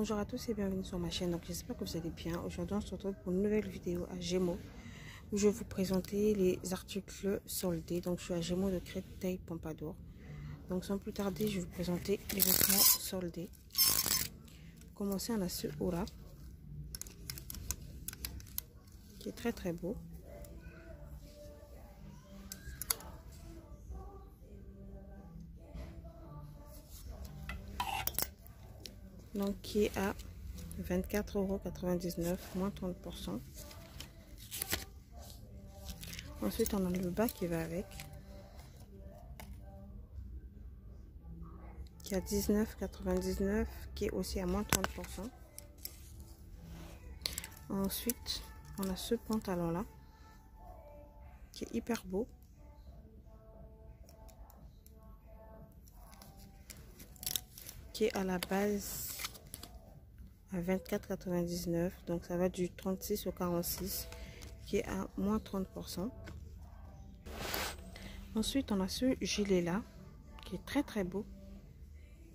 Bonjour à tous et bienvenue sur ma chaîne. Donc j'espère que vous allez bien. Aujourd'hui on se retrouve pour une nouvelle vidéo à Gémeaux où je vais vous présenter les articles soldés. Donc je suis à Gémeaux de Créteil Pompadour. Donc sans plus tarder, je vais vous présenter les vêtements soldés. Pour commencer, on a ce haut-là qui est très beau. Donc qui est à 24,99 € moins 30%. Ensuite on a le bas qui va avec, qui est à 19,99 €, qui est aussi à moins 30%. Ensuite on a ce pantalon là qui est hyper beau, qui est à la base à 24,99 €, donc ça va du 36 au 46, qui est à moins 30%. Ensuite on a ce gilet là qui est très beau,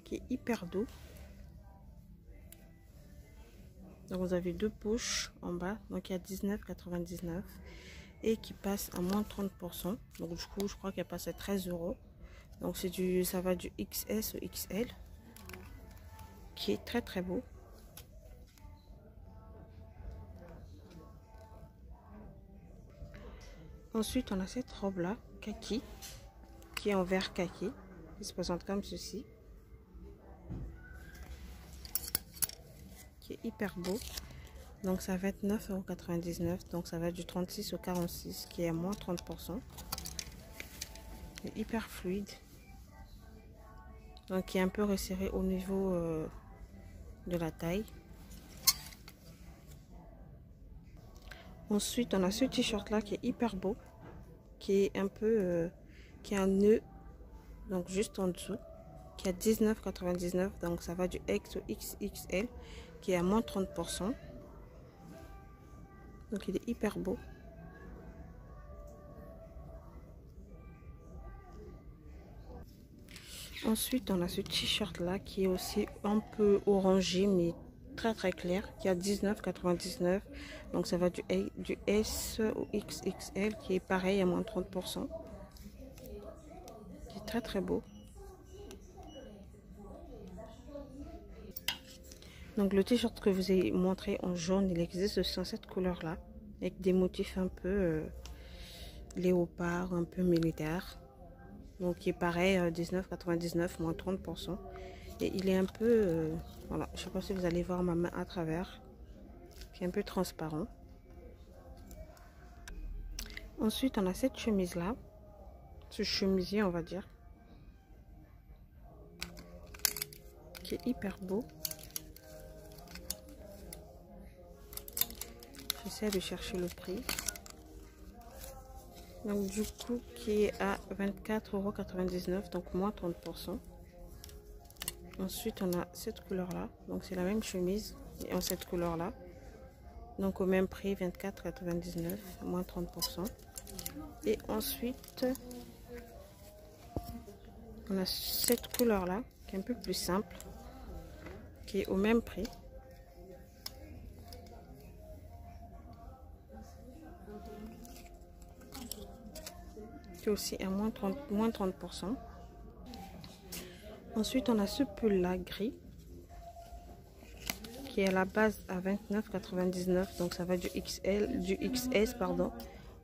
qui est hyper doux. Donc vous avez deux poches en bas, donc il y a 19,99 € et qui passe à moins 30%. Donc du coup je crois qu'elle passe à 13 €. Donc c'est du, ça va du XS au XL, qui est très beau. Ensuite on a cette robe là kaki, qui est en vert kaki, qui se présente comme ceci, qui est hyper beau. Donc ça va être 9,99 €, donc ça va du 36 au 46, qui est à moins 30%. C'est hyper fluide, donc qui est un peu resserré au niveau de la taille. Ensuite on a ce t-shirt là qui est hyper beau, qui est un peu qui a un nœud donc juste en dessous, qui est à 19,99 €, donc ça va du X au XXL, qui est à moins 30%. Donc il est hyper beau. Ensuite on a ce t-shirt là qui est aussi un peu orangé mais très clair, qui est à 19,99 €, donc ça va du S au XXL, qui est pareil à moins 30%, qui est très beau. Donc le t-shirt que je vous ai montré en jaune, il existe dans cette couleur là, avec des motifs un peu léopard, un peu militaire. Donc qui est pareil, 19,99 € moins 30%. Et il est un peu, voilà, je sais pas si vous allez voir ma main à travers, qui est un peu transparent. Ensuite on a cette chemise là, ce chemisier on va dire, qui est hyper beau. J'essaie de chercher le prix. Donc du coup qui est à 24,99 €, donc moins 30%. Ensuite on a cette couleur là, donc c'est la même chemise et en cette couleur là, donc au même prix, 24,99 €, moins 30%. Et ensuite on a cette couleur là qui est un peu plus simple, qui est au même prix, qui est aussi à moins 30%. Ensuite on a ce pull là gris, qui est à la base à 29,99 €, donc ça va du XS pardon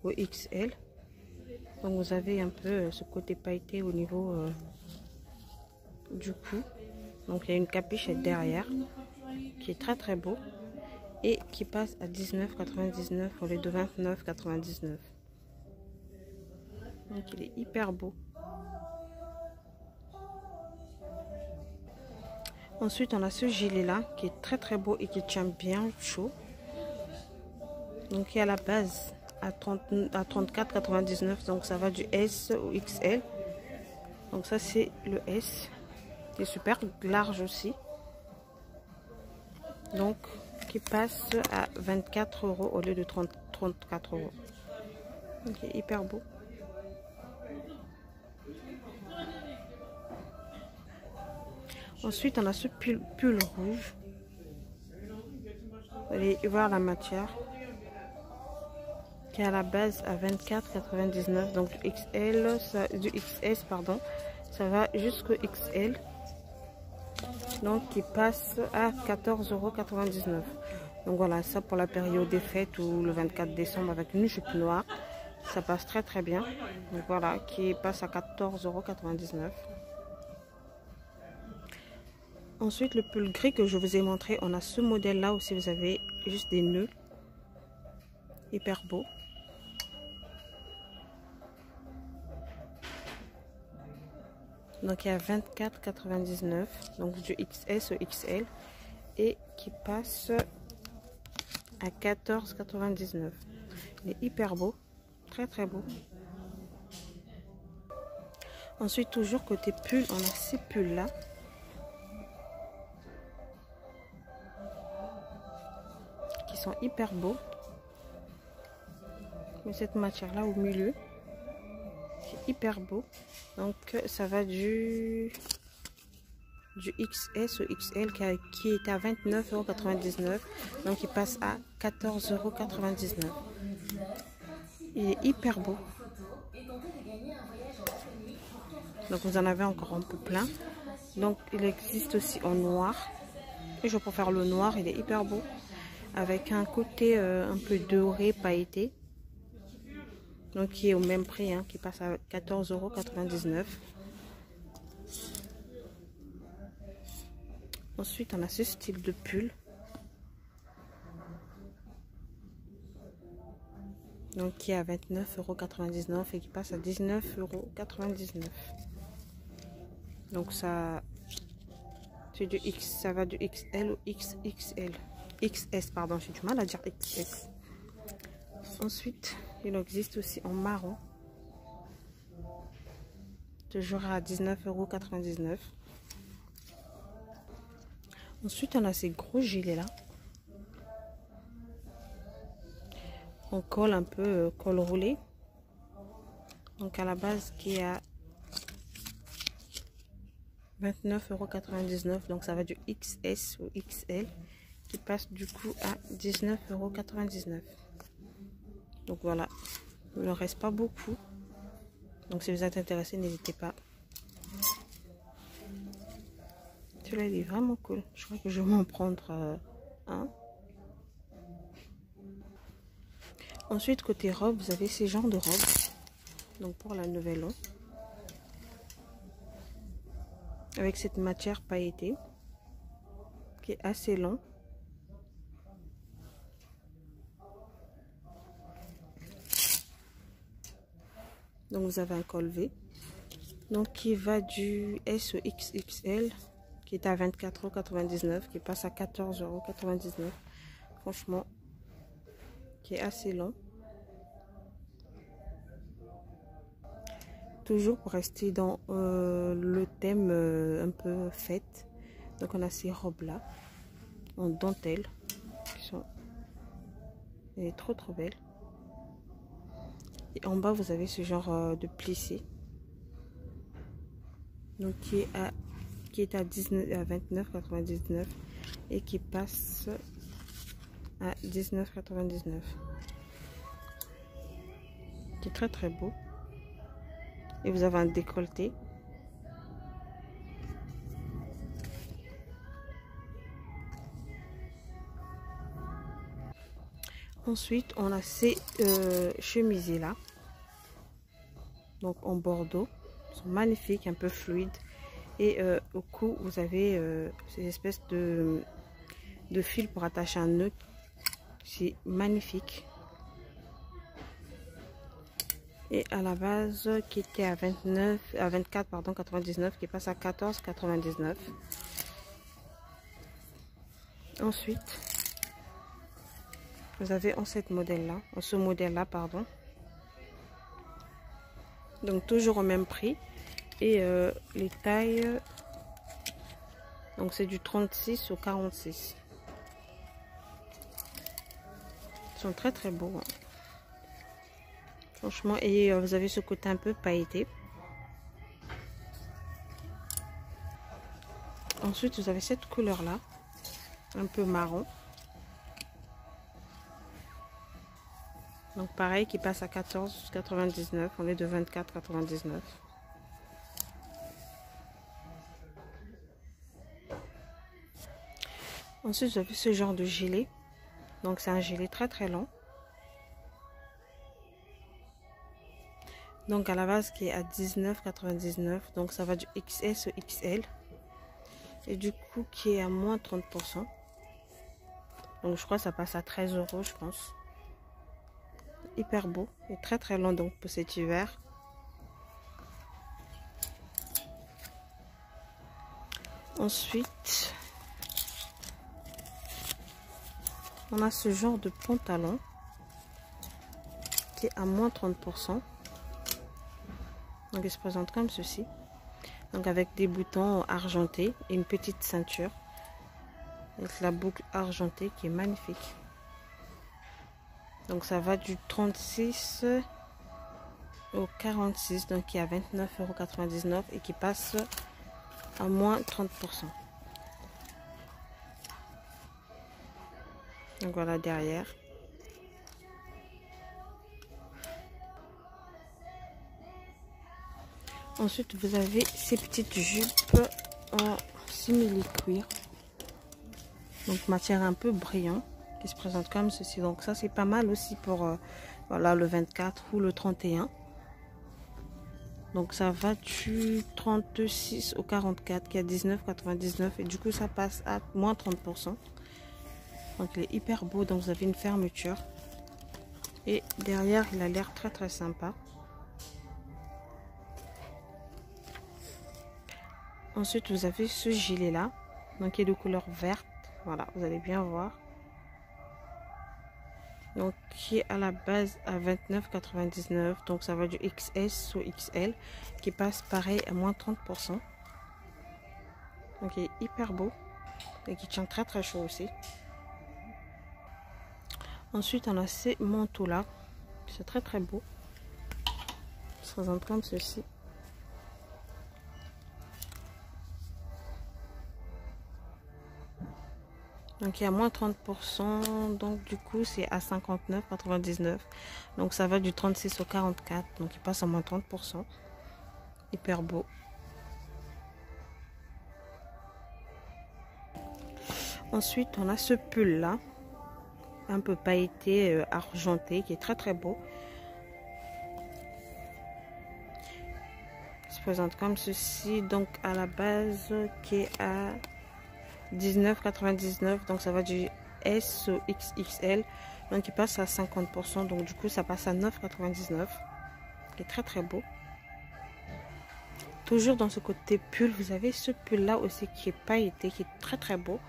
au XL. Donc vous avez un peu ce côté pailleté au niveau du cou. Donc il y a une capuche derrière, qui est très beau et qui passe à 19,99 € au lieu de 29,99 €. Donc il est hyper beau. Ensuite on a ce gilet là qui est très beau et qui tient bien chaud, donc qui est à la base à 34,99 €, donc ça va du S au XL. Donc ça c'est le S, qui est super large aussi, donc qui passe à 24 € au lieu de 34 €. Donc il est hyper beau. Ensuite on a ce pull rouge allez voir la matière qui est à la base à 24,99 donc XL, du XS pardon, ça va jusqu'au XL, donc qui passe à 14,99 €. Donc voilà, ça pour la période des fêtes ou le 24 décembre avec une jupe noire, ça passe très bien. Donc voilà, qui passe à 14,99 €. Ensuite, le pull gris que je vous ai montré, on a ce modèle là aussi, vous avez juste des nœuds, hyper beau. Donc il y a 24,99 €, donc du XS au XL, et qui passe à 14,99 €. Il est hyper beau, très beau. Ensuite, toujours côté pull, on a ces pulls là. Qui sont hyper beaux. Mais cette matière là au milieu, c'est hyper beau. Donc ça va du XS au XL qui est à 29,99 €. Donc il passe à 14,99 €. Il est hyper beau. Donc vous en avez encore un peu plein. Donc il existe aussi en noir. Et je préfère le noir, il est hyper beau. Avec un côté un peu doré, pailleté. Donc qui est au même prix, hein, qui passe à 14,99 €. Ensuite, on a ce style de pull. Donc qui est à 29,99 € et qui passe à 19,99 €. Donc ça, c'est du X, ça va du XL au XXL. XS, pardon, j'ai du mal à dire XS. Ensuite, il existe aussi en marron. Toujours à 19,99 €. Ensuite, on a ces gros gilets là. En col un peu, col roulé. Donc à la base qui est à 29,99 €. Donc ça va du XS au XL. Qui passe du coup à 19,99 €. Donc voilà, il ne reste pas beaucoup. Donc si vous êtes intéressé, n'hésitez pas. Celui-là il est vraiment cool. Je crois que je vais m'en prendre un. Ensuite côté robe, vous avez ces genres de robes. Donc pour la Nouvelle An, avec cette matière pailletée qui est assez long. Donc vous avez un col V, donc qui va du S au XXL, qui est à 24,99 €, qui passe à 14,99 €. Franchement, qui est assez long. Toujours pour rester dans le thème un peu fête. Donc on a ces robes là en dentelle qui sont trop belles. Et en bas, vous avez ce genre de plissé. Donc qui est à 29,99 € et qui passe à 19,99 €. Qui est très beau. Et vous avez un décolleté. Ensuite, on a ces chemisiers là. Donc en bordeaux. Ils sont magnifiques, un peu fluides. Et au cou, vous avez ces espèces de fil pour attacher un nœud. C'est magnifique. Et à la base, qui était à 24,99 €, qui passe à 14,99 €. Ensuite, vous avez en ce modèle-là, pardon. Donc toujours au même prix. Et les tailles, donc c'est du 36 au 46. Ils sont très beaux. Hein. Franchement, et vous avez ce côté un peu pailleté. Ensuite, vous avez cette couleur-là, un peu marron. Donc pareil, qui passe à 14,99 au lieu de 24,99. Ensuite, vous avez ce genre de gilet. Donc c'est un gilet très très long. Donc à la base qui est à 19,99. Donc ça va du XS au XL. Et du coup qui est à moins 30%. Donc je crois que ça passe à 13 €, je pense. Hyper beau et très très long donc pour cet hiver. Ensuite, on a ce genre de pantalon qui est à moins 30%. Donc il se présente comme ceci. Donc avec des boutons argentés et une petite ceinture. Avec la boucle argentée qui est magnifique. Donc ça va du 36 au 46. Donc qui est à 29,99 € et qui passe à moins 30%. Donc voilà derrière. Ensuite vous avez ces petites jupes en simili-cuir. Donc matière un peu brillant qui se présente comme ceci. Donc ça c'est pas mal aussi pour voilà, le 24 ou le 31. Donc ça va du 36 au 44 qui est à 19,99 et du coup ça passe à moins 30%. Donc il est hyper beau. Donc vous avez une fermeture et derrière il a l'air très très sympa. Ensuite vous avez ce gilet là, donc qui est de couleur verte. Voilà, vous allez bien voir. Donc qui est à la base à 29,99. Donc ça va du XS au XL qui passe pareil à moins 30%. Donc il est hyper beau et qui tient très très chaud aussi. Ensuite on a ces manteaux là, c'est très très beau. Ça se présente comme ceci. Donc il y a moins 30%, donc du coup c'est à 59,99. Donc ça va du 36 au 44, donc il passe à moins 30%. Hyper beau. Ensuite on a ce pull là, un peu pailleté, argenté, qui est très très beau. Il se présente comme ceci, donc à la base qui est à 19,99, donc ça va du S au XXL, donc il passe à 50%, donc du coup ça passe à 9,99, qui est très très beau. Toujours dans ce côté pull, vous avez ce pull là aussi qui est pailleté, qui est très très beau,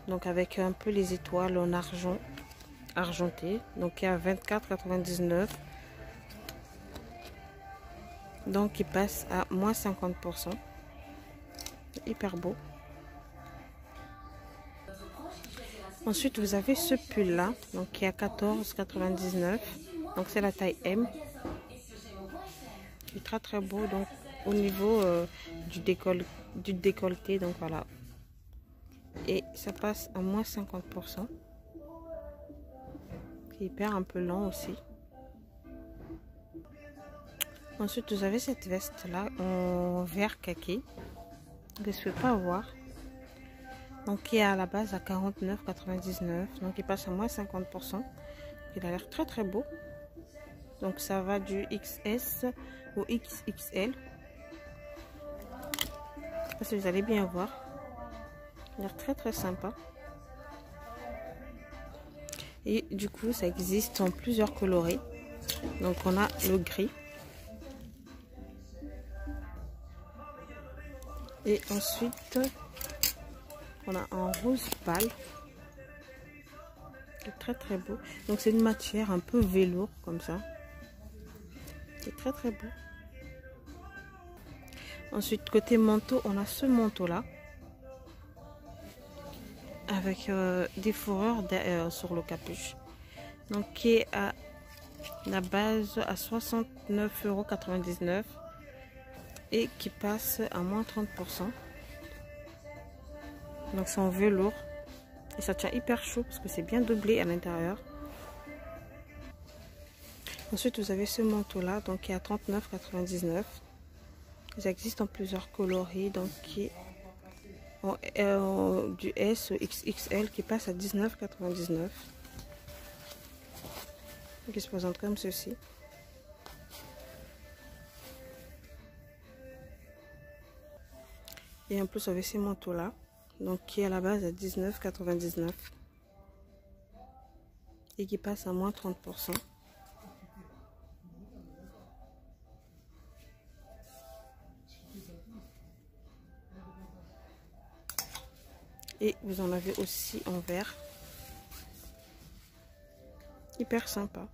donc avec un peu les étoiles en argent argenté, donc qui est à 24,99, donc il passe à moins 50%. Hyper beau. Ensuite vous avez ce pull là, donc qui est à 14,99, donc c'est la taille M. Il est très très beau, donc au niveau du décolleté, donc voilà, et ça passe à moins 50%. C'est hyper un peu lent aussi. Ensuite vous avez cette veste là en vert kaki, je ne peux pas voir, donc qui est à la base à 49,99, donc il passe à moins 50%. Il a l'air très très beau, donc ça va du XS au XXL. Parce que vous allez bien voir, il a l'air très très sympa. Et du coup ça existe en plusieurs coloris, donc on a le gris. Et ensuite, on a un rose pâle. C'est très très beau. Donc c'est une matière un peu velours comme ça. C'est très très beau. Ensuite, côté manteau, on a ce manteau là. Avec des fourrures sur le capuche. Donc qui est à la base à 69,99 € et qui passe à moins 30%. Donc c'est en velours et ça tient hyper chaud parce que c'est bien doublé à l'intérieur. Ensuite, vous avez ce manteau-là, donc qui est à 39,99. Ils existent en plusieurs coloris, donc qui du S au XXL qui passe à 19,99. Qui se présente comme ceci. Et en plus, vous avez ces manteaux-là, donc qui est à la base à 19,99 et qui passe à moins 30%. Et vous en avez aussi en vert. Hyper sympa.